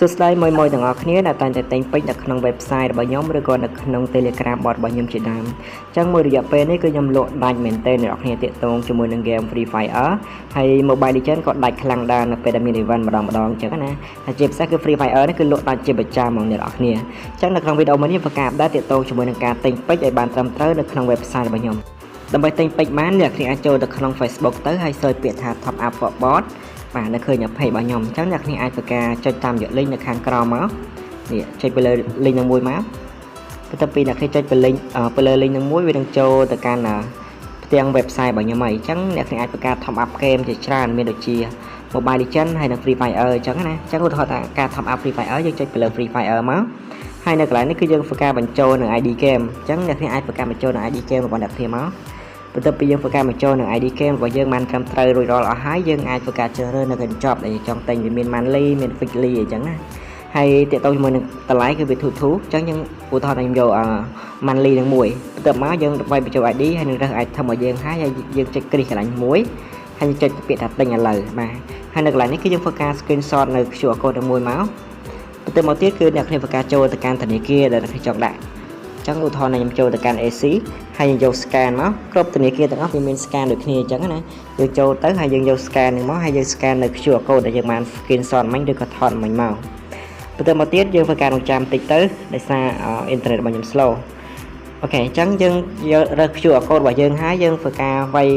សួស្តីមួយៗទាំងអស់គ្នាដែលតែងតែទិញពេជ្រនៅក្នុង website របស់ខ្ញុំឬក៏នៅក្នុង Telegram bot របស់ខ្ញុំជាដើមអញ្ចឹងមួយរយៈពេលនេះគឺខ្ញុំលក់ដាច់មែនទែនអ្នកនរគ្នាទាក់ទងជាមួយនឹង game Free Fire ហើយ Mobile Legends ក៏ដាច់ខ្លាំងដែរនៅពេលដែលមាន event ម្ដងអញ្ចឹងណាហើយជាពិសេសគឺ Free Fire នេះគឺលក់ដាច់ជាប្រចាំហ្មងអ្នកនរគ្នាអញ្ចឹងនៅក្នុងវីដេអូមួយនេះធ្វើការដាច់ទាក់ទងជាមួយនឹងការទិញពេជ្រឲ្យបានត្រឹមត្រូវនៅក្នុង website របស់ខ្ញុំដើម្បីទិញពេជ្របានអ្នកនរគ្នាអាចចូលទៅក្នុង Facebook ទៅហើយ search ពាក្យថា Top Up Bot បាទនៅឃើញpage របស់ខ្ញុំអញ្ចឹងអ្នកគ្នាអាចធ្វើការចុចតាមរយៈ link នៅខាងក្រោមមកនេះចុចទៅលើ link នឹងមួយមកបន្ទាប់ពីអ្នកគ្នាចុចទៅ link ទៅលើ link នឹងមួយវានឹងចូលទៅកាន់ផ្ទាំង website របស់ខ្ញុំហើយអញ្ចឹងអ្នកគ្នាអាចធ្វើការ top up game ជាច្រើនមានដូចជា Mobile Legends ហើយនិង Free Fire អញ្ចឹងណាអញ្ចឹងឧទាហរណ៍ថាការ top up Free Fire យើងចុចទៅលើ Free Fire មកហើយនៅកន្លែងនេះគឺយើងធ្វើការបញ្ចូលនឹង ID game អញ្ចឹងអ្នកគ្នាអាចធ្វើការបញ្ចូលនឹង ID game របស់អ្នកគ្នាមកបន្ទាប់ពីយើងធ្វើការបញ្ចូលនឹង ID game របស់យើងបានត្រឹមត្រូវរួចរាល់អស់ហើយយើងអាចធ្វើការជ្រើសរើសនៅកញ្ចប់ដែលចង់ទិញវាមាន monthly មាន weekly អញ្ចឹងណាហើយទាក់ទងជាមួយនឹងតម្លៃគឺវាធូរអញ្ចឹងយើងឧទាហរណ៍ថាខ្ញុំយក monthly នឹងមួយបន្ទាប់មកយើងដើម្បីបញ្ចូល ID ហើយនឹងរើស item របស់យើងហើយយើងចុចគ្រីសកន្លែងមួយហើយយើងចុចពាក្យថាទិញឥឡូវបាទហើយនៅកន្លែងនេះគឺយើងធ្វើការ screenshot នៅ QR code មួយមកបន្ទាប់មកទៀតគឺអ្នកគ្នាធ្វើការចូលទៅកាន់ធនាគារដែលអ្នកចង់ដាក់អញ្ចឹងឧទាហរណ៍ខ្ញុំចូលទៅកាន់ AC ហើយយើងយក scan មកគ្រប់ធនាគារទាំងអស់វាមាន scan ដូចគ្នាអញ្ចឹងណាយើងចូលទៅហើយយើងយក scan នឹងមកហើយយើង scan នៅ QR code ដែលយើងបាន screenshot មិញឬក៏ថតមិញមកបន្ទាប់មកទៀតយើងធ្វើការរងចាំតិចទៅដោយសារអ៊ីនធឺណិតរបស់ខ្ញុំ slow អូខេអញ្ចឹងយើងយករើស QR code របស់យើងហើយយើងធ្វើការវាយ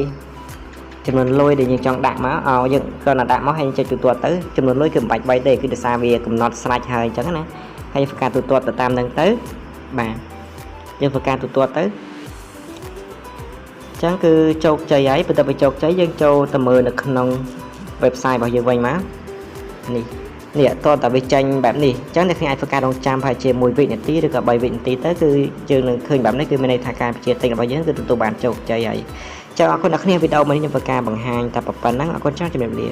ចំនួនលុយដែលយើងចង់ដាក់មកយើងគ្រាន់តែដាក់មកហើយចុចទូទាត់ទៅចំនួនលុយគឺមិនបាច់វាយទេគឺដោយសារវាកំណត់ស្រេចហើយអញ្ចឹងណាហើយធ្វើការទូទាត់ទៅតាមហ្នឹងទៅបាទយើងធ្វើការទូទាត់ទៅអញ្ចឹងគឺជោគជ័យហើយបន្ទាប់ពីជោគជ័យយើងចូលទៅមើលនៅក្នុង website របស់យើងវិញមកនេះតើតើវាចេញបែបនេះអញ្ចឹងអ្នកអាចធ្វើការរងចាំប្រហែលជា1វិនាទីឬក៏3វិនាទីទៅគឺយើងនឹងឃើញបែបនេះគឺមានន័យថាការបញ្ជាទិញរបស់យើងគឺទទួលបានជោគជ័យហើយអញ្ចឹងអរគុណអ្នកគ្នាវីដេអូមួយនេះខ្ញុំធ្វើការបង្ហាញតែប៉ុណ្ណឹងអរគុណច្រើនជំរាបលា